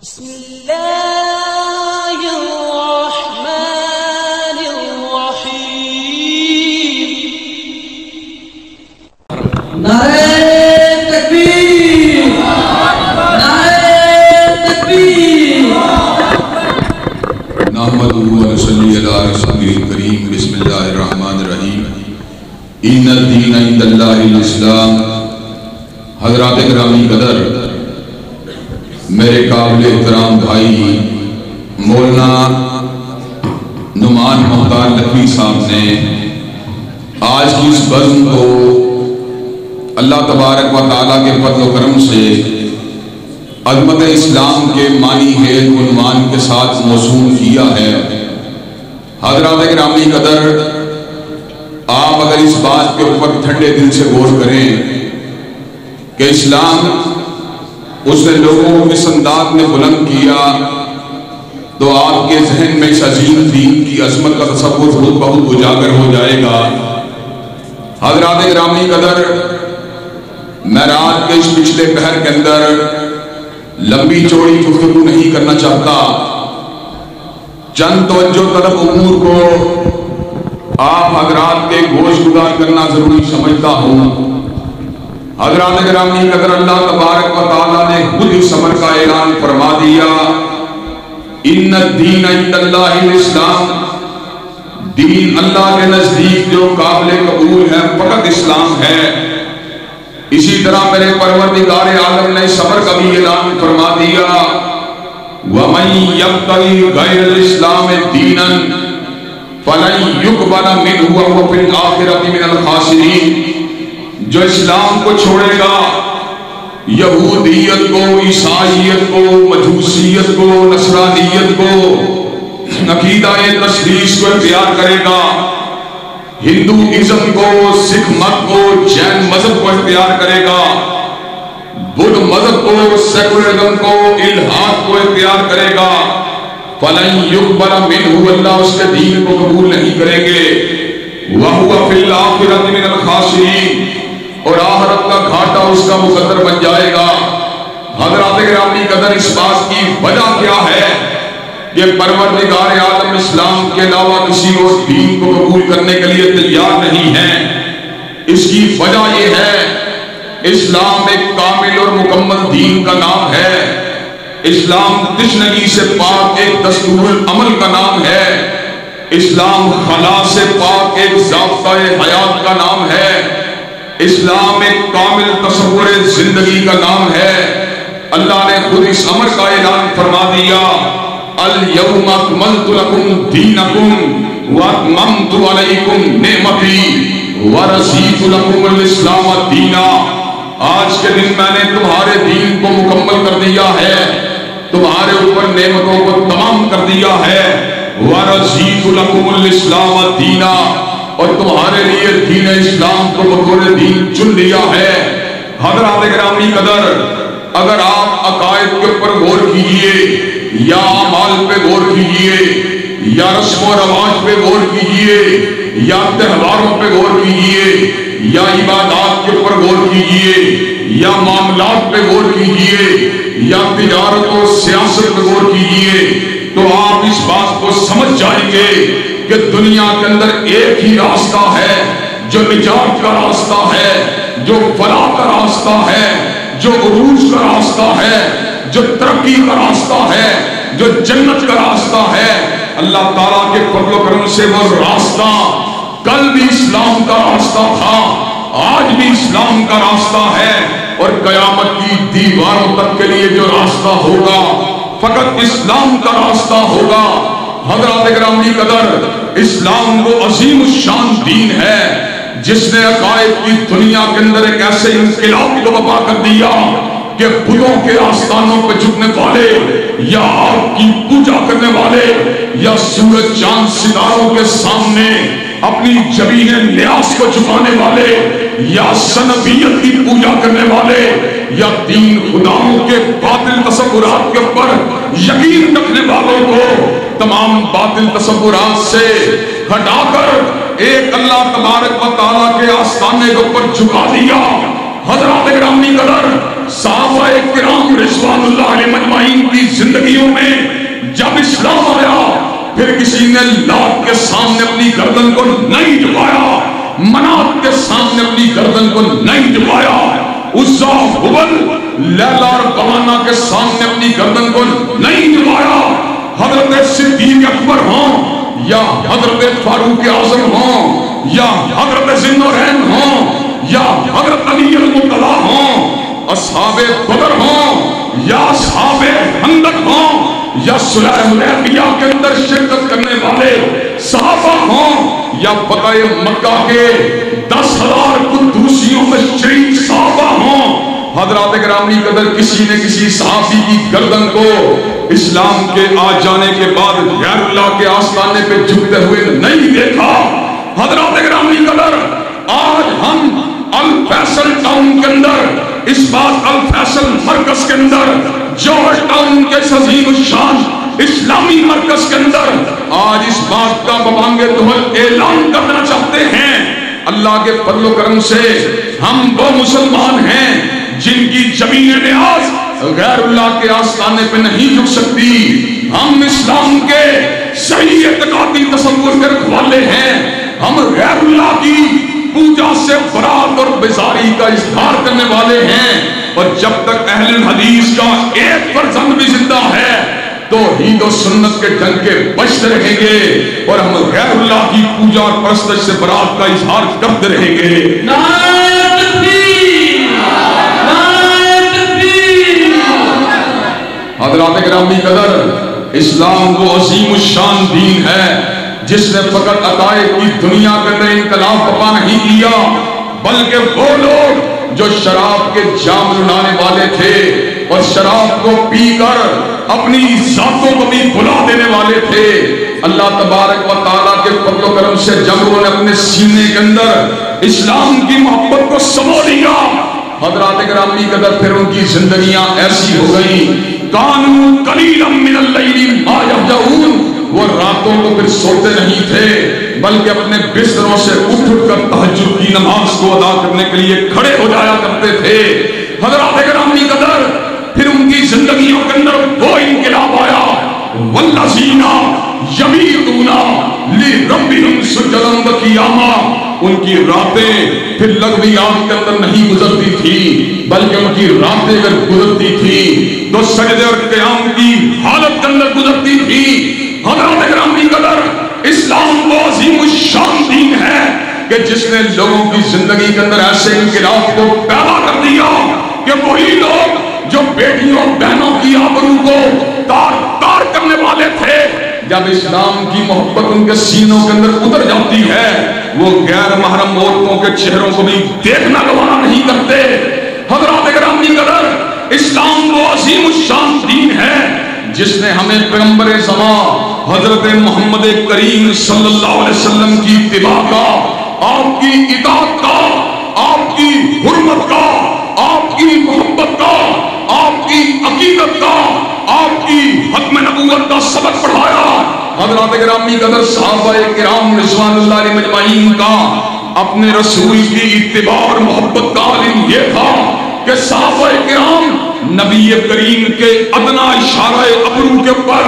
بسم اللہ الرحمن الرحیم نعرہ تکبیر نعرہ تکبیر نحمدہ و نصلی علی رسولہ الکریم بسم اللہ الرحمن الرحیم ان الدین عند اللہ الاسلام حضرات گرامی قدر میرے قابل احترام بھائی مولانا نعمان مختار لکھوی صاحب نے آج کی اس بزم کو اللہ تبارک و تعالیٰ کے فضل و کرم سے عظمت اسلام کے معنی ہے عنوان کے ساتھ موسوم کیا ہے۔ حضرات گرامی قدر آپ اگر اس بات کے اوپر ٹھنڈے دل سے غور کریں کہ اسلام اس نے لوگوں کو کس انداز میں بلند کیا تو آپ کے ذہن میں اس عظیم دین کی عظمت کا تصور خود بخود اجاگر ہو جائے گا۔ حضرات گرامی قدر میں رات کے اس پچھلے پہر کے اندر لمبی چوڑی گفتگو نہیں کرنا چاہتا، چند توجہ طلب امور کو آپ حضرات کے گوش گزار کرنا ضروری سمجھتا ہوں۔ حضرات گرامی قدر اللہ تبارک و تعالیٰ نے خود اس امر کا اعلان فرما دیا، ان الدین عند اللہ الاسلام، دین اللہ کے نزدیک جو قابل قبول ہے فقط اسلام ہے۔ اسی طرح میرے پروردگار عالم نے اس امر کا بھی اعلان فرما دیا، وَمَن يَبْتَغِي غَيْرَ الْإِسْلَامِ دِينًا فَلَن يُقْبَلَ مِنْهُ وَهُوَ فِي الْآخِرَةِ مِنَ الْخَاسِرِينَ، جو اسلام کو چھوڑے گا، یہودیت کو، عیسائیت کو، مجوسیت کو، نصرانیت کو، عقیدہ تثلیث کو اختیار کرے گا، ہندوازم کو، سکھ مت کو، جین مذہب کو اختیار کرے گا، بدھ مذہب کو، سیکولرزم کو، الہاد کو اختیار کرے گا، فَلَن يُقْبَلَ مِنْهُ، اللہ اس کے دین کو قبول نہیں کریں گے، وَهُوَ فِي الْآخِرَةِ مِنَ الْخَاسِرِينَ، اور آخرت کا گھاٹا اس کا مقدر بن جائے گا۔ حضرات گرامی قدر اس بات کی وجہ کیا ہے کہ پروردگار عالم اسلام کے علاوہ کسی اور دین کو قبول کرنے کے لیے تیار نہیں ہے؟ اس کی وجہ یہ ہے اسلام ایک کامل اور مکمل دین کا نام ہے، اسلام تشنگی سے پاک ایک دستور العمل کا نام ہے، اسلام خلا سے پاک ایک ضابطہ حیات کا نام ہے، اسلام ایک کامل تصور زندگی کا نام ہے۔ اللہ نے خود اس امر کا اعلان فرما دیا، اليوم اکملت لکم دینکم واتممت علیکم نعمتی ورضیت لکم الاسلام دینا، آج کے دن میں نے تمہارے دین کو مکمل کر دیا ہے، تمہارے اوپر نعمتوں کو تمام کر دیا ہے، ورضیت لکم الاسلام دینا، اور تمہارے لیے دین اسلام کو بطور دین چن لیا ہے۔ حضرات گرامی قدر اگر آپ عقائد کے اوپر غور کیجئے یا اعمال پہ غور کیجئے یا رسم و رواج پہ غور کیجئے یا تہواروں پہ غور کیجئے یا عبادات کے اوپر غور کیجئے یا معاملات پہ غور کیجئے یا تجارت و سیاست پہ غور کیجئے تو آپ اس بات کو سمجھ جائیں گے کہ دنیا کے اندر ایک ہی راستہ ہے جو نجات کا راستہ ہے، جو فلاح کا راستہ ہے، جو عروج کا راستہ ہے، جو ترقی کا راستہ ہے، جو جنت کا راستہ ہے۔ اللہ تعالیٰ کے فضل و کرم سے وہ راستہ کل بھی اسلام کا راستہ تھا، آج بھی اسلام کا راستہ ہے، اور قیامت کی دیواروں تک کے لیے جو راستہ ہوگا فقط اسلام کا راستہ ہوگا۔ حضرات گرامی قدر اسلام وہ عظیم الشان دین ہے جس نے عقائد کی دنیا کے اندر ایک ایسے انقلاب کو برپا کر دیا کہ بتوں کے آستانوں پہ جھکنے والے یا آگ کی پوجا کرنے والے یا سورج چاند ستاروں کے سامنے اپنی جبین نیاز کو جھکانے والے یا سنبیت کی پوجا کرنے والے یا دین خداؤں کے باطل تصورات کے اوپر یقین رکھنے والوں کو تمام باطل تصورات سے ہٹا کر ایک اللہ تبارک و تعالیٰ کے آستانے کے اوپر جھکا دیا۔ حضرات گرامی قدر صحابہ کرام رضوان اللہ علیہ مجمعین کی زندگی اسلام آیا، پھر کسی نے لات کے سامنے اپنی گردن کو نہیں جھکایا، منات کے سامنے اپنی گردن کو نہیں جھکایا، عزا ہبل لیلا اور بہانا کے سامنے اپنی گردن کو نہیں جھکایا۔ حضرت صدیق اکبر ہوں یا حضرت فاروق اعظم ہوں یا حضرت ذوالنورین ہوں یا حضرت علی المرتضی ہوں، اصحاب بدر ہوں یا اصحاب خندق ہوں یا صلح حدیبیہ کے اندر شرکت کرنے والے صحابہ ہوں یا فتح مکہ کے 10,000 قدوسیوں میں شریک صحابہ ہوں، حضرات گرامی قدر کسی نے کسی صحابی کی گردن کو اسلام کے آ جانے کے بعد غیر اللہ کے آستانے پہ جھکتے ہوئے نہیں دیکھا۔ حضرات گرامی قدر آج ہم الفیصل ٹاؤن کے اندر، اس بات الفیصل مرکز کے اندر، جوہر ٹاؤن کے عظیم الشان اسلامی مرکز کے اندر آج اس بات کا ببانگ دہل اعلان کرنا چاہتے ہیں، اللہ کے فضل و کرم سے ہم وہ مسلمان ہیں جن کی جبین نیاز غیر اللہ کے آستانے پہ نہیں جھک سکتی۔ ہم اسلام کے صحیح اعتقادی تصور کے رکھوالے ہیں، ہم غیر اللہ کی پوجا سے برات اور بیزاری کا اظہار کرنے والے ہیں، اور جب تک اہل الحدیث کا ایک فرزند بھی زندہ ہے توحید و سنت کے ڈنکے بجتے رہیں گے اور ہم غیر اللہ کی پوجا اور پرستش سے برات کا اظہار کرتے رہیں گے۔ نعرہ تکبیر، نعرہ تکبیر۔ حضرات گرامی قدر اسلام وہ عظیم الشان دین ہے جس نے فقط عقائد کی دنیا کے اندر انقلاب برپا نہیں کیا، بلکہ وہ لوگ جو شراب کے جام لڑانے والے تھے اور شراب کو پی کر اپنی ذاتوں کو بھی بلا دینے والے تھے، اللہ تبارک و تعالیٰ کے فضل و کرم سے جب انہوں نے اپنے سینے کے اندر اسلام کی محبت کو سمو لیا، حضرات گرامی قدر پھر ان کی زندگیاں ایسی ہو گئیں، کانوا قلیلا من اللیل ما یہجعون، وہ راتوں کو پھر سوتے نہیں تھے بلکہ اپنے بستروں سے اٹھ کر تہجد کی نماز کو ادا کرنے کے لیے کھڑے ہو جایا کرتے تھے۔ حضرات گرامی قدر پھر ان کی زندگیوں کے اندر وہ انقلاب آیا، والذین یبیتون لربہم سجدا وقیاما، ان کی راتیں پھر لغویات کے اندر نہیں گزرتی تھی بلکہ ان کی راتیں اگر گزرتی تھی تو سجدے اور قیام کی حالت کے اندر گزرتی تھی۔ حضرات گرامی قدر اسلام وہ عظیم الشان دین ہے کہ جس نے لوگوں کی زندگی کے اندر ایسے انقلاب کو پیدا کر دیا کہ وہی لوگ جو بیٹیوں بہنوں کی آبرو کو تار تار کرنے والے تھے، جب اسلام کی محبت ان کے سینوں کے اندر اتر جاتی ہے وہ غیر محرم عورتوں کے چہروں کو بھی دیکھنا گوارا نہیں کرتے۔ حضرات گرامی قدر اسلام وہ عظیم الشان دین ہے جس نے ہمیں پیغمبر زمان حضرت محمد کریم صلی اللہ علیہ وسلم کی اتباع کا، آپ کی اطاعت کا، آپ کی حرمت کا، آپ کی محبت کا، آپ کی عقیدت کا، آپ کی ختم نبوت کا سبق پڑھایا۔ حضرات گرامی قدر صحابہ کرام رضوان اللہ علیہ مجمعین کا اپنے رسول کی اتباع اور محبت کا عالم یہ تھا کہ صحابہ کرام نبی کریم کے ادنا اشارہ ابرو کے اوپر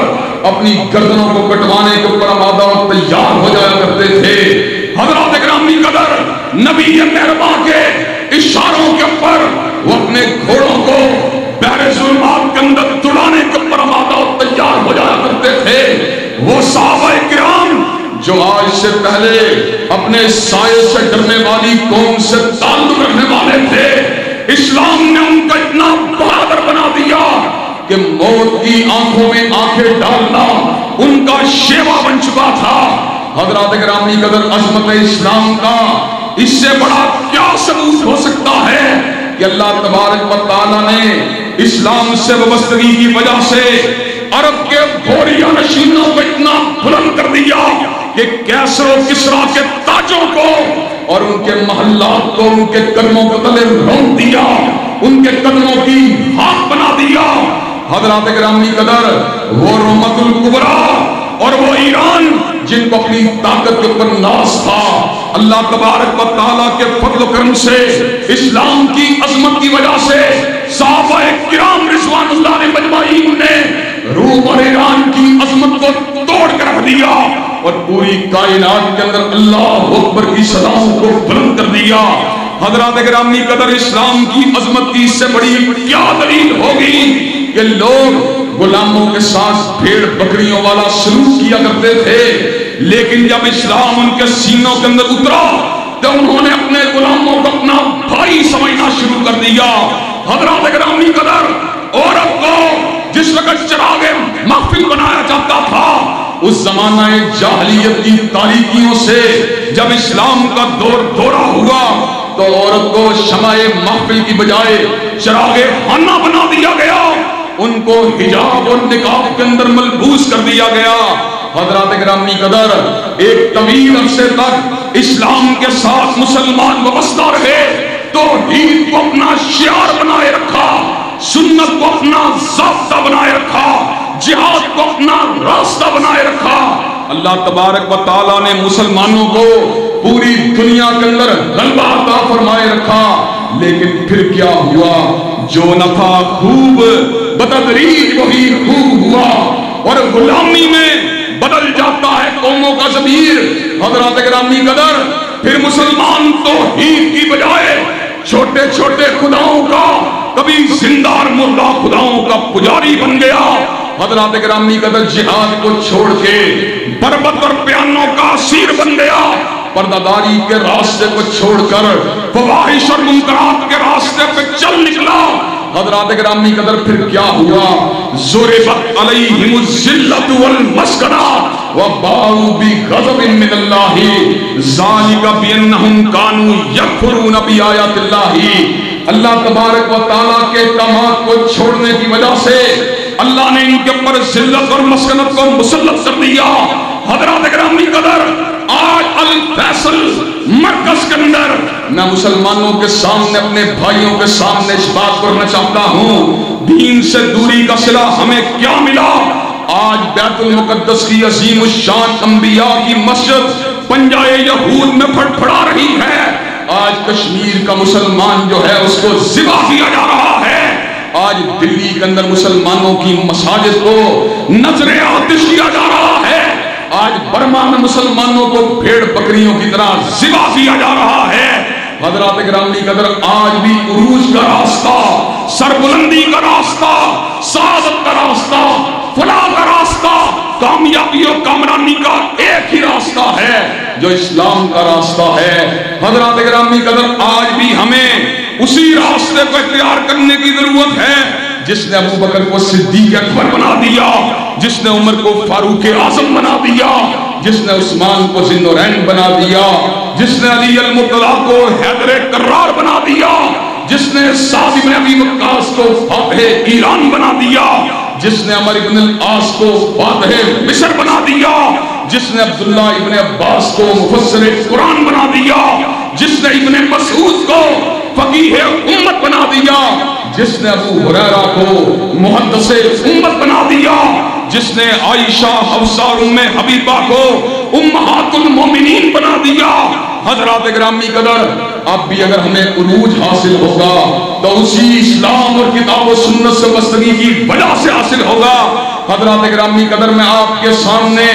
اپنی گردنوں کو کٹوانے کے اوپر آمادہ اور تیار ہو جایا کرتے تھے۔ حضرات گرامی قدر نبی مہربان کے اشاروں کے اوپر وہ اپنے گھوڑوں کو بحر ظلمات کے اندر دوڑانے کے اوپر آمادہ اور تیار ہو جایا کرتے تھے۔ وہ صحابہ کرام جو آج سے پہلے اپنے سائے سے ڈرنے والی قوم سے تعلق رکھنے والے تھے، اسلام نے ان کا اتنا بہادر بنا دیا کہ موت کی آنکھوں میں آنکھیں ڈالنا ان کا شیوا بن چکا تھا۔ حضرات گرامی قدر عظمت اسلام کا اس سے بڑا کیا ثبوت ہو سکتا ہے کہ اللہ تبارک و تعالیٰ نے اسلام سے وابستگی کی وجہ سے عرب کے بوریا نشینوں کو اتنا بلند کر دیا کہ کیسر و کسرا کے تاجوں کو اور ان کے محلات کو ان کے قدموں کے تلے رونق دیا، ان کے قدموں کی ہاتھ بنا دیا۔ حضرات گرامی قدر وہ رومت الکبریٰ اور وہ ایران جن کو اپنی طاقت کے اوپر ناز تھا، اللہ تبارک و تعالیٰ کے فضل و کرم سے اسلام کی عظمت کی وجہ سے صحابہ کرام رضوان اللہ علیہ مجمعین نے روم اور ایران کی عظمت کو توڑ کر رکھ دیا اور پوری کائنات کے اندر اللہ اکبر کی صداؤں کو بلند کر دیا۔ حضرات گرامی قدر، اسلام کی عظمت کی اس سے بڑی کیا دلیل ہوگی کہ لوگ غلاموں کے ساتھ بھیڑ بکریوں والا سلوک کیا کرتے تھے، لیکن جب اسلام ان کے سینوں کے اندر اترا تو انہوں نے اپنے غلاموں کو اپنا بھائی سمجھنا شروع کر دیا۔ حضرات گرامی قدر، عورت کو جس وقت چراغ محفل بنایا جاتا تھا، اس زمانہ جاہلیت کی تاریکیوں سے جب اسلام کا دور دورہ ہوا تو عورت کو شمع محفل کی بجائے چراغ خانہ بنا دیا گیا، ان کو حجاب اور نقاب کے اندر ملبوس کر دیا گیا۔ حضرات گرامی قدر، ایک طویل عرصے تک اسلام کے ساتھ مسلمان وابستہ رہے، توحید کو اپنا شعار بنائے رکھا، سنت کو اپنا ضابطہ بنائے رکھا، جہاد کو اپنا راستہ بنائے رکھا۔ اللہ تبارک و تعالیٰ نے مسلمانوں کو پوری دنیا کے اندر غلبہ عطا فرمائے رکھا، لیکن پھر کیا ہوا؟ جو نہ تھا خوب بتدریج وہی خوب ہوا، اور غلامی میں بدل جاتا ہے قوموں کا ضمیر۔ حضرات گرامی قدر، پھر مسلمان توحید کی بجائے چھوٹے چھوٹے خداؤں کا، کبھی زندہ اور مردہ خداؤں کا پجاری بن گیا۔ حضرات گرامی قدر، جہاد کو چھوڑ کے بربط اور پیانوں کا اسیر بن گیا، پردہ کے راستے کو چھوڑ کر فواحش اور منکرات کے راستے پہ چل نکلا۔ حضرات گرامی قدر، پھر کیا ہوا؟ ضربت علیہم الذلۃ والمسکنہ وباءوا بغضب من اللہ ذلک بانہم کانوا یکفرون بآیات اللہ۔ اللہ تبارک و تعالیٰ کے احکامات کو چھوڑنے کی وجہ سے اللہ نے ان کے اوپر ذلت اور مسکنت کو مسلط کر دیا۔ حضرات گرامی قدر، آج الفیصل مرکز کے اندر میں مسلمانوں کے سامنے، اپنے بھائیوں کے سامنے اس بات کو رکھنا چاہتا ہوں، دین سے دوری کا صلہ ہمیں کیا ملا؟ آج بیت المقدس کی عظیم الشان انبیاء کی مسجد پنجائے یہود میں پھٹ پھڑا رہی ہے۔ آج کشمیر کا مسلمان جو ہے اس کو ذبح کیا جا رہا ہے۔ آج دلی کے اندر مسلمانوں کی مساجد کو نظر آتش کیا جا رہا ہے۔ آج برما میں مسلمانوں کو بھیڑ بکریوں کی طرح ذبح کیا جا رہا ہے۔ حضرات گرامی قدر، آج بھی عروج کا راستہ، سربلندی کا راستہ، سعادت کا راستہ، فلاح کا راستہ، کامیابی اور کامرانی کا ایک ہی راستہ ہے جو اسلام کا راستہ ہے۔ حضرات گرامی قدر، آج بھی ہمیں اسی راستے کو اختیار کرنے کی ضرورت ہے جس نے ابو بکر کو صدیق اکبر بنا دیا، جس نے عمر کو فاروق اعظم بنا دیا، جس نے عثمان کو ذی النورین بنا دیا، جس نے علی المرتضیٰ کو حیدر کرار بنا دیا، جس نے سعد بن ابی وقاص کو فاتح ایران بنا دیا، جس نے عمر بن العاص کو فاتح مصر بنا دیا، جس نے عبداللہ ابن عباس کو مفسر قرآن بنا دیا، جس نے ابن مسعود کو فقیہ امت بنا دیا، جس نے ابوہریرہ کو محدث امت بنا دیا، جس نے عائشہ، حفصہ اور ام حبیبہ کو امہات المومنین بنا دیا۔ حضرات گرامی قدر، اب بھی اگر ہمیں عروج حاصل ہوگا تو اسی اسلام اور کتاب و سنت سے وابستگی کی وجہ سے حاصل ہوگا۔ حضرات گرامی قدر، میں آپ کے سامنے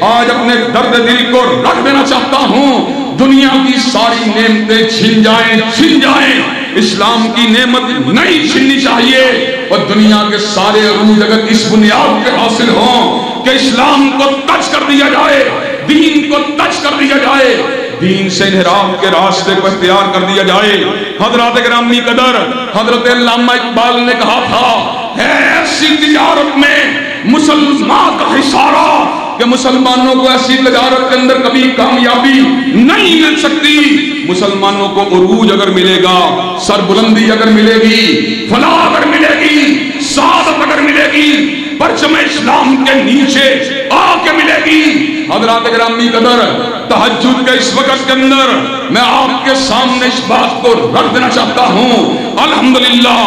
آج اپنے درد دل کو رکھ دینا چاہتا ہوں۔ دنیا کی ساری نعمتیں چھن جائیں، اسلام کی نعمت نہیں چھننی چاہیے، اور دنیا کے سارے عروج اگر اس بنیاد پہ حاصل ہوں کہ اسلام کو ٹچ کر دیا جائے، دین کو ٹچ کر دیا جائے، دین سے انحراف کے راستے کو اختیار کر دیا جائے۔ حضرات گرامی قدر، حضرت علامہ اقبال نے کہا تھا، ہے ایسی تجارت میں مسلمان کا حصارہ کہ مسلمانوں کو ایسی تجارت کے اندر کبھی کامیابی نہیں مل سکتی۔ مسلمانوں کو عروج اگر ملے گا، سربلندی اگر ملے گی، فلاح اگر ملے گی، سعادت اگر ملے گی، پرچم اسلام کے نیچے آ کے ملے گی۔ حضرات گرامی قدر، تہجد کے اس وقت کے اندر میں آپ کے سامنے اس بات کو رکھ دینا چاہتا ہوں، الحمدللہ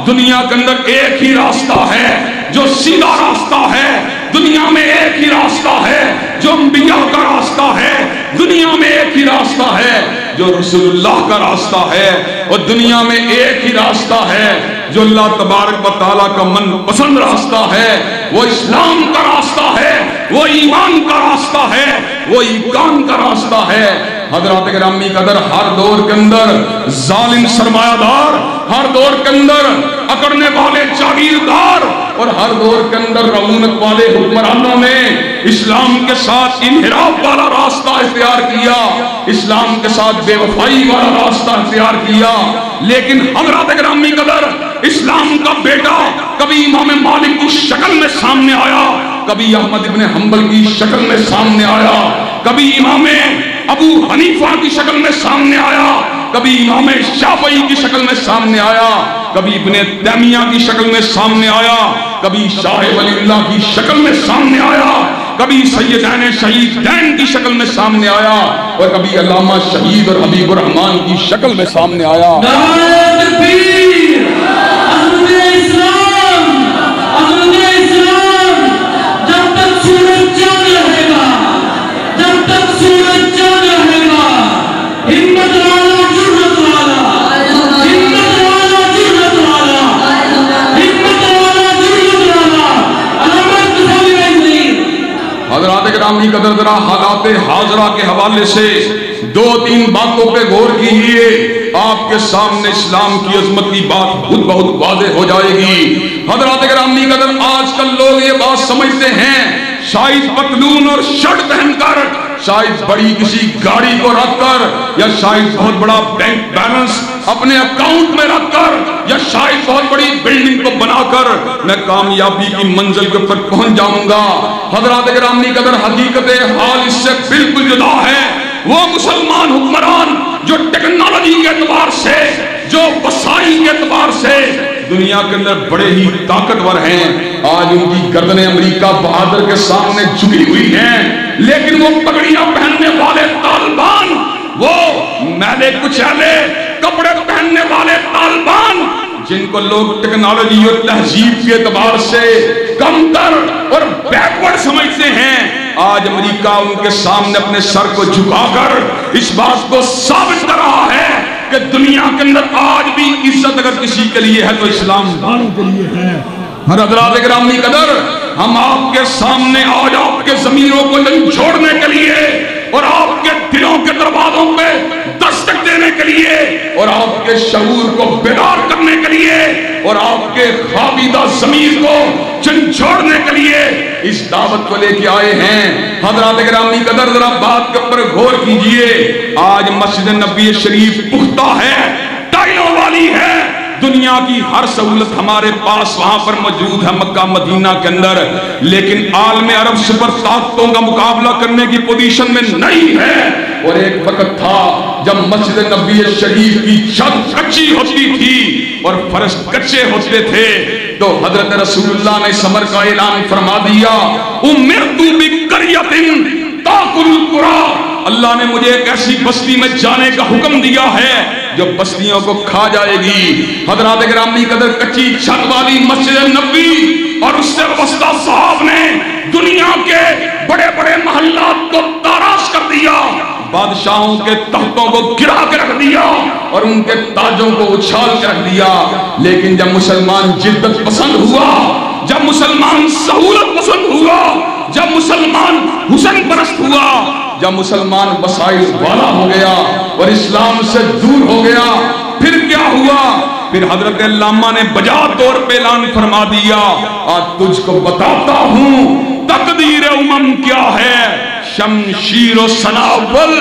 دنیا کے اندر ایک ہی راستہ ہے جو سیدھا راستہ ہے، دنیا میں ایک ہی راستہ ہے جو انبیاء کا راستہ ہے، دنیا میں ایک ہی راستہ ہے جو رسول اللہ کا راستہ ہے، اور دنیا میں ایک ہی راستہ ہے جو اللہ تبارک و تعالیٰ کا من پسند راستہ ہے، وہ اسلام کا راستہ ہے۔ وہ ایمان کا راستہ ہے، وہ ایمان کا راستہ ہے۔ حضرات گرامی قدر، ہر دور کے اندر ظالم سرمایہ دار، ہر دور کے اندر اکڑنے والے جاگیردار، اور ہر دور کے اندر رعونت والے حکمرانوں نے اسلام کے ساتھ انحراف والا راستہ اختیار کیا، اسلام کے ساتھ بے وفائی والا راستہ اختیار کیا۔ لیکن حضرات گرامی قدر، اسلام کا بیٹا کبھی امام مالک کی شکل میں سامنے آیا، کبھی احمد ابن حنبل کی شکل میں سامنے آیا، کبھی امام ابو حنیفہ کی شکل میں سامنے آیا، کبھی امام شافعی کی شکل میں سامنے آیا، کبھی ابن تیمیہ کی شکل میں سامنے آیا، کبھی شاہ ولی اللہ کی شکل میں سامنے آیا، کبھی سیدین شہیدین کی شکل میں سامنے آیا، اور کبھی علامہ شہید اور حبیب الرحمن کی شکل میں سامنے آیا۔ نعرہ تکبیر، عظمت اسلام، عظمت اسلام، جب تک سورج چاند رہے گا، جب تک سورج چاند رہے گا، ہمت والا جرأت والا، ہمت والا جرأت والا، ہمت والا جرأت والا، علامہ حضرات گرامی قدر، ذرا حالات حاضرہ کے حوالے سے دو تین باتوں پہ غور کیجیے، آپ کے سامنے اسلام کی عظمت کی بات بہت واضح ہو جائے گی۔ حضرات گرامی قدر، آج کل لوگ یہ بات سمجھتے ہیں شاید پتلون اور شرٹ پہن کر، شاید بڑی کسی گاڑی کو رکھ کر، یا شاید بہت بڑا بینک بیلنس اپنے اکاؤنٹ میں رکھ کر، یا شاید بہت بڑی بلڈنگ کو بنا کر میں کامیابی کی منزل کے اوپر پہنچ جاؤں گا۔ حضرات گرامی قدر، حقیقت حال اس سے بالکل جدا ہے۔ وہ مسلمان حکمران جو ٹیکنالوجی کے اعتبار سے، جو وسائل کے اعتبار سے دنیا کے اندر بڑے ہی طاقتور ہیں، آج ان کی گردنیں امریکہ بہادر کے سامنے جھکی ہوئی ہیں، لیکن وہ پگڑیاں پہننے والے طالبان، وہ میلے کچیلے کپڑے پہننے والے طالبان، جن کو لوگ ٹیکنالوجی اور تہذیب کے اعتبار سے کم تر اور بیکورڈ سمجھتے ہیں، آج امریکہ ان کے سامنے اپنے سر کو جھکا کر اس بات کو ثابت کر رہا ہے کہ دنیا کے اندر آج بھی عزت اگر کسی کے لیے ہے تو اسلام والوں کے لیے ہے۔ حضرات گرامی قدر، ہم آپ کے سامنے آج آپ کے ضمیروں کو جھنجھوڑنے کے لیے اور آپ کے دلوں کے دروازوں پہ دستک دینے کے لیے اور آپ کے شعور کو بیدار کرنے کے لیے اور آپ کے خوابیدہ ضمیر کو جھنجھوڑنے کے لیے اس دعوت کو لے کے آئے ہیں۔ حضرات گرامی قدر، ذرا بات کے اوپر غور کیجئے، آج مسجد نبی شریف پختہ ہے، ٹائلوں والی ہے، دنیا کی ہر سہولت ہمارے پاس وہاں پر موجود ہے مکہ مدینہ کے اندر، لیکن عالم عرب سپر طاقتوں کا مقابلہ کرنے کی پوزیشن میں نہیں ہے۔ اور ایک وقت تھا جب مسجد نبی شریف کی چھت کچی ہوتی تھی اور فرش کچے ہوتے تھے، تو حضرت رسول اللہ نے اس امر کا اعلان فرما دیا، امرت بقریۃ تاکل القری، اللہ نے مجھے ایک ایسی بستی میں جانے کا حکم دیا ہے جو بستیوں کو کھا جائے گی۔ حضرات گرامی قدر، کچی چھت والی مسجد نبی اور اس سے وابستہ صحاب نے دنیا کے بڑے بڑے محلات کو تاراش کر دیا، بادشاہوں کے تختوں کو گرا کے رکھ دیا اور ان کے تاجوں کو اچھال کے رکھ دیا۔ لیکن جب مسلمان جدت پسند ہوا، جب مسلمان سہولت پسند ہوا، جب مسلمان حسن پرست ہوا، جب مسلمان وسائل والا ہو گیا اور اسلام سے دور ہو گیا، پھر کیا ہوا؟ پھر حضرت علامہ نے بجا طور پہ اعلان فرما دیا، آج تجھ کو بتاتا ہوں تقدیر امم کیا ہے، شمشیر و سناول،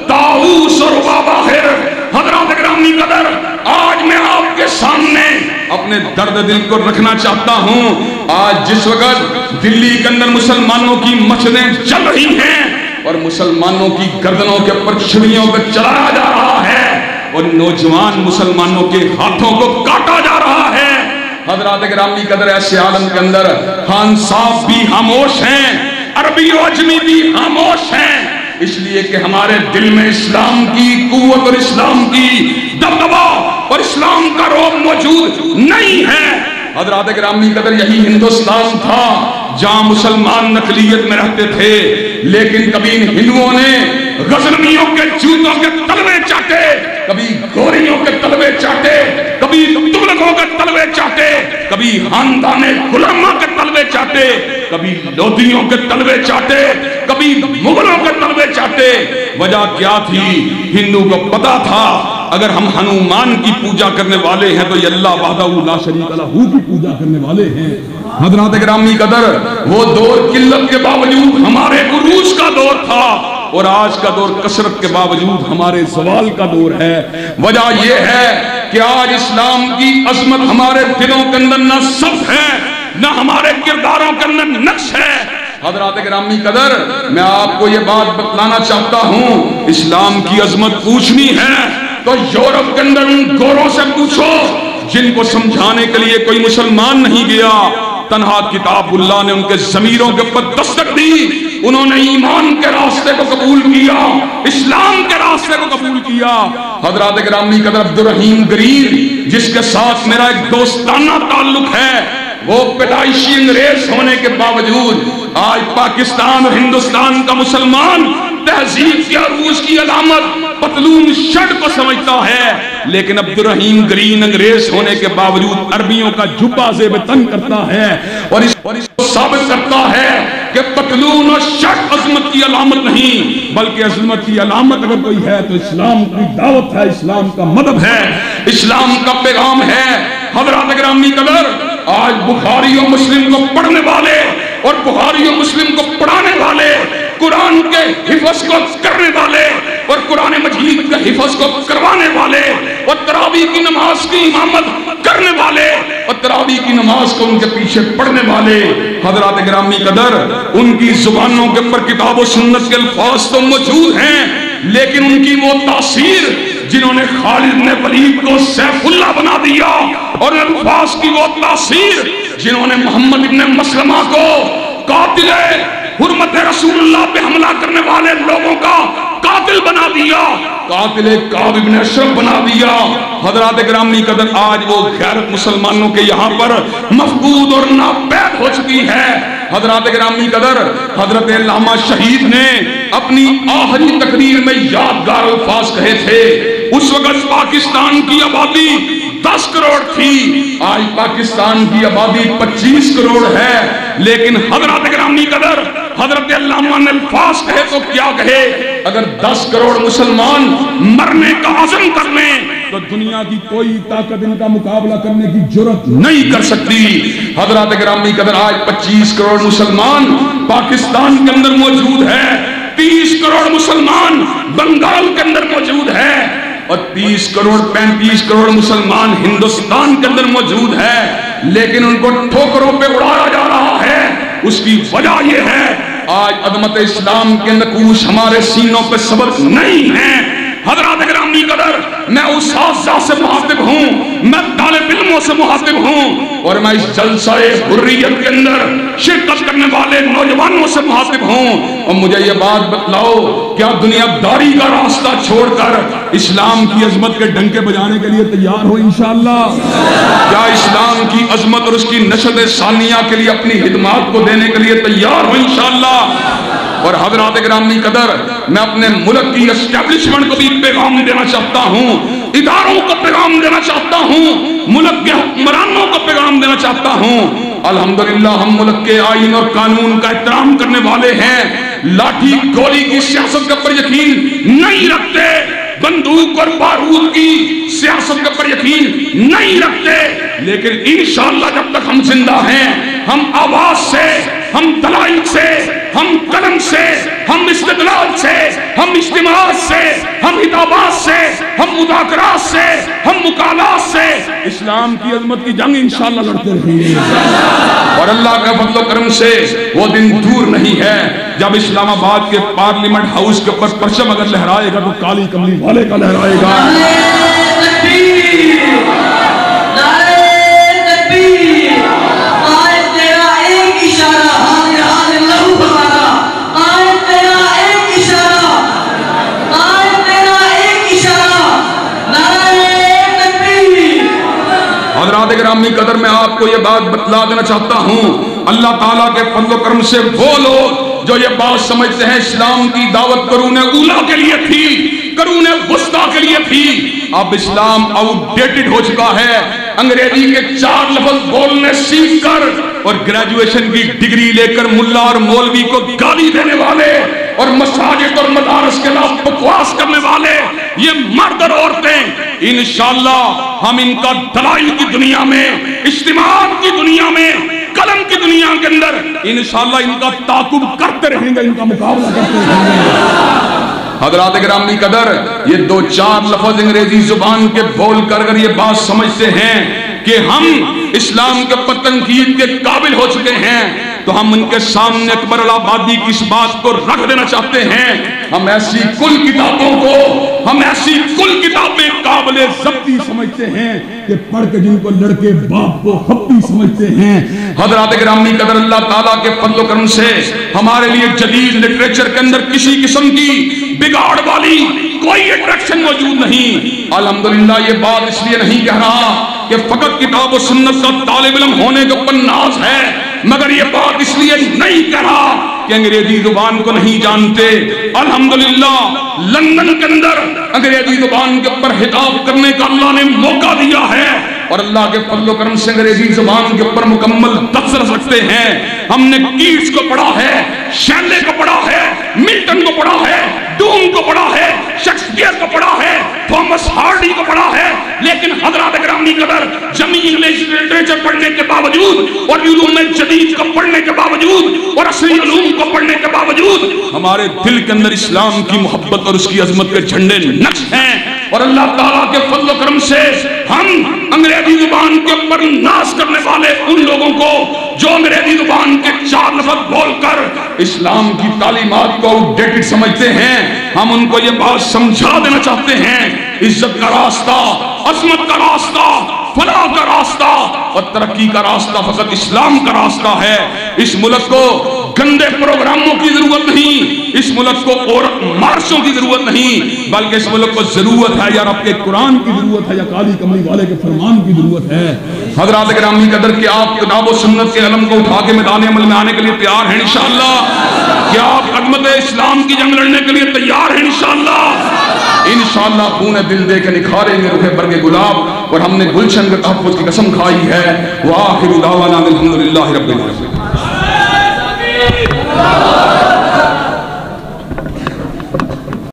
طاؤس اور باہر۔ حضرات گرامی قدر، آج میں آپ کے سامنے اپنے درد دل کو رکھنا چاہتا ہوں۔ آج جس وقت دلی کے اندر مسلمانوں کی مسجدیں چل رہی ہیں اور مسلمانوں کی گردنوں کے اوپر چھڑیوں پہ چلایا جا رہا ہے اور نوجوان مسلمانوں کے ہاتھوں کو کاٹا جا رہا ہے، حضرات گرامی قدر، ایسے عالم کے اندر خان صاحب بھی خاموش ہیں، عربی و عجمی بھی خاموش ہیں، اس لیے کہ ہمارے دل میں اسلام کی قوت اور اسلام کی دبدبا اور اسلام کا روب موجود نہیں ہے۔ حضرات گرامی قدر، یہی ہندوستان تھا جہاں مسلمان نقلیت میں رہتے تھے، لیکن کبھی ان ہندوؤں نے غزنویوں کے جوتوں کے تلوے چاٹے، کبھی گوریوں کے تلوے چاٹے، کبھی تغلقوں کے تلوے چاٹے، کبھی خاندان غلامہ کے تلوے چاٹے، کبھی لودھیوں کے تلوے چاٹے، کبھی مغلوں کے تلوے چاٹے۔ وجہ کیا تھی؟ ہندو کو پتا تھا اگر ہم ہنومان کی پوجا کرنے والے ہیں تو یہ اللہ وحدہ لا شریک لہ کی پوجا کرنے والے ہیں۔ حضرات گرامی قدر، وہ دور قلت کے باوجود ہمارے عروج کا دور تھا، اور آج کا دور کثرت کے باوجود ہمارے زوال کا دور ہے۔ وجہ یہ ہے کہ آج اسلام کی عظمت ہمارے دلوں کے اندر نہ ثبت ہے، نہ ہمارے کرداروں کے اندر نقش ہے۔ حضرات گرامی قدر، میں آپ کو یہ بات بتلانا چاہتا ہوں، اسلام کی عظمت پوچھنی ہے تو یورپ کے اندر ان گوروں سے پوچھو جن کو سمجھانے کے لیے کوئی مسلمان نہیں گیا، تنہا کتاب اللہ نے ان کے ضمیروں کے اوپر دستک دی، انہوں نے ایمان کے راستے کو قبول کیا، اسلام کے راستے کو قبول کیا۔ حضرات گرامی قدر، عبدالرحیم گرین جس کے ساتھ میرا ایک دوستانہ تعلق ہے، وہ پیدائشی انگریز ہونے کے باوجود آج پاکستان اور ہندوستان کا مسلمان تہذیب کے عروج کی علامت پتلون شرٹ کو سمجھتا ہے، لیکن عبدالرحیم گرین انگریز ہونے کے باوجود عربیوں کا جبہ زیب تن کرتا ہے اور اس کو ثابت کرتا ہے کہ پتلون اور شرٹ عظمت کی علامت نہیں، بلکہ عظمت کی علامت اگر کوئی ہے تو اسلام کی دعوت ہے، اسلام کا مذہب ہے، اسلام کا پیغام ہے۔ حضرات گرامی قدر، آج بخاری و مسلم کو پڑھنے والے اور بخاری و مسلم کو پڑھانے والے، قرآن کے حفظ کو کرنے والے اور قرآن مجید کے حفظ کو کروانے والے اور تراویح کی نماز کی امامت کرنے والے اور تراویح کی نماز کو ان کے پیچھے پڑھنے والے، حضرات گرامی قدر، ان کی زبانوں کے اوپر کتاب و سنت کے الفاظ تو موجود ہیں، لیکن ان کی وہ تاثیر جنہوں نے خالد بن ولید کو سیف اللہ بنا دیا، اور الفاظ کی وہ تاثیر جنہوں نے محمد ابن مسلمہ کو قاتل حرمت رسول اللہ پہ حملہ کرنے والے لوگوں کا قاتل بنا دیا، قاتل کعب ابن اشرف بنا دیا۔ حضرات گرامی قدر، آج وہ غیرت مسلمانوں کے یہاں پر مفقود اور ناپید ہو چکی ہے۔ حضرات گرامی قدر، حضرت علامہ شہید نے اپنی آخری تقریر میں یادگار الفاظ کہے تھے، اس وقت پاکستان کی آبادی 10 کروڑ تھی، آج پاکستان کی آبادی 25 کروڑ ہے، لیکن حضرات گرامی قدر، حضرت علامہ نے الفاظ کہے تو کیا کہے، اگر 10 کروڑ مسلمان مرنے کا عزم کر لیں تو دنیا کی کوئی طاقت ان کا مقابلہ کرنے کی جرات نہیں کر سکتی۔ حضرات گرامی قدر، آج 25 کروڑ مسلمان پاکستان کے اندر موجود ہے، 30 کروڑ مسلمان بنگال کے اندر موجود ہے، اور 30 کروڑ 35 کروڑ مسلمان ہندوستان کے اندر موجود ہے، لیکن ان کو ٹھوکروں پہ اڑایا جا رہا ہے۔ اس کی وجہ یہ ہے آج عظمت اسلام کے نقوش ہمارے سینوں پہ سبق نہیں ہیں۔ حضرات گرامی قدر، میں اساتذہ سے مخاطب ہوں، میں طالب علموں سے مخاطب ہوں، اور میں اس جلسہ حریت کے اندر شرکت کرنے والے نوجوانوں سے مخاطب ہوں، اور مجھے یہ بات بتلاؤ، کیا دنیا داری کا راستہ چھوڑ کر اسلام کی عظمت کے ڈنکے بجانے کے لیے تیار ہو انشاءاللہ؟ کیا اسلام کی عظمت اور اس کی نشد ثانیہ کے لیے اپنی خدمات کو دینے کے لیے تیار ہو انشاءاللہ؟ اور حضرات گرامی قدر، میں اپنے ملک کی اسٹیبلشمنٹ کو بھی پیغام دینا چاہتا ہوں، اداروں کو پیغام دینا چاہتا ہوں، ملک کے حکمرانوں کو پیغام دینا چاہتا ہوں۔ الحمدللہ ہم ملک کے آئین اور قانون کا احترام کرنے والے ہیں، لاٹھی گولی کی سیاست کے اوپر یقین نہیں رکھتے، بندوق اور بارود کی سیاست کے اوپر یقین نہیں رکھتے، لیکن انشاءاللہ جب تک ہم زندہ ہیں، ہم آواز سے، ہم دلائل سے، ہم قلم سے، ہم استدلال سے، ہم اجتماعات سے، ہم خطابات سے، ہم مذاکرات سے، ہم مقالات سے اسلام کی عظمت کی جنگ انشاءاللہ لڑتے رہیں گے، اور اللہ کا فضل و کرم سے وہ دن دور نہیں ہے جب اسلام آباد کے پارلیمنٹ ہاؤس کے اوپر پرچم اگر لہرائے گا تو کالی کملی والے کا لہرائے گا۔ حضرات گرامی قدر، میں آپ کو یہ بات بتلا دینا چاہتا ہوں، اللہ تعالیٰ کے فضل و کرم سے وہ لوگ جو یہ بات سمجھتے ہیں اسلام کی دعوت قرون اولیٰ کے لیے تھی، قرون وسطیٰ کے لیے تھی، اب اسلام آؤٹ ڈیٹڈ ہو چکا ہے، انگریزی کے 4 لفظ بولنے سیکھ کر اور گریجویشن کی ڈگری لے کر ملا اور مولوی کو گالی دینے والے اور مساجد اور مدارس کے خلاف بکواس کرنے والے یہ مرد اور عورتیں انشاءاللہ ہم ان کا دلائل کی دنیا میں، اجتماعات کی دنیا میں، قلم کی دنیا کے اندر انشاءاللہ ان کا تعاقب کرتے رہیں گے، ان کا مقابلہ کرتے رہیں گے۔ حضرات گرامی قدر، یہ 2-4 لفظ انگریزی زبان کے بول کر اگر یہ بات سمجھتے ہیں کہ ہم اسلام کے تنقید کے قابل ہو چکے ہیں تو ہم ان کے سامنے اکبر الآبادی کی اس بات کو رکھ دینا چاہتے ہیں، ہم ایسی کل کتابوں کو، ہم ایسی کل کتابیں قابل ضبطی سمجھتے ہیں کہ پڑھ کے جن کو لڑکے باپ کو خبتی سمجھتے ہیں۔ حضرات گرامی قدر، اللہ تعالیٰ کے فضل و کرم سے ہمارے لیے جدید لٹریچر کے اندر کسی قسم کی بگاڑ والی کوئی اٹریکشن موجود نہیں۔ الحمدللہ یہ بات اس لیے نہیں کہہ رہا کہ فقط کتاب و سنت کا طالب علم ہونے کے اوپر ناز ہے، مگر یہ بات اس لیے نہیں کہہ رہا کہ انگریزی زبان کو نہیں جانتے۔ الحمدللہ لندن کے اندر انگریزی زبان کے اوپر خطاب کرنے کا اللہ نے موقع دیا ہے اور اللہ کے فضل و کرم سے انگریزی زبان کے اوپر مکمل دسترس رکھتے ہیں۔ ہم نے کیٹس کو پڑھا ہے، شیلے کو پڑھا ہے، ملٹن کو پڑھا ہے، ڈوم کو پڑھا ہے، شیکسپیئر کو پڑھا ہے، تھامس ہارڈی کو پڑھا ہے، لیکن حضرات گرامی قدر جمی انگلش لٹریچر پڑھنے کے باوجود اور علوم جدید کو پڑھنے کے باوجود اور عصری علوم کو پڑھنے کے باوجود ہمارے دل کے اندر اسلام کی محبت اور اس کی عظمت کے جھنڈے نقش ہیں، اور اللہ تعالیٰ کے فضل و کرم سے ہم انگریزی زبان کے اوپر ناز کرنے والے ان لوگوں کو جو انگریزی زبان کے 4 لفظ بول کر اسلام کی تعلیمات کو آؤٹ ڈیٹڈ سمجھتے ہیں، ہم ان کو یہ بات سمجھا دینا چاہتے ہیں، عزت کا راستہ، عظمت کا راستہ، فلاح کا راستہ اور ترقی کا راستہ فقط اسلام کا راستہ ہے۔ اس ملک کو گندے پروگراموں کی ضرورت نہیں، اس ملک کو عورت مارچوں کی ضرورت نہیں، بلکہ اس ملک کو ضرورت ہے یا رب کے قرآن کی ضرورت ہے یا کالی کملی والے کے فرمان کی ضرورت ہے۔ حضرات گرامی قدر، کہ آپ کتاب و سنت کے علم کو اٹھا کے میدان عمل میں آنے کے لیے تیار ہیں انشاءاللہ؟ کیا آپ عظمت اسلام کی جنگ لڑنے کے لیے تیار ہیں انشاءاللہ؟ انشاءاللہ خون دل دے کے نکھاریں گے روح برگ گلاب، اور ہم نے گلشن کے تحفظ کی قسم کھائی ہے۔ وآخر دعوانا الحمدللہ رب العالمین۔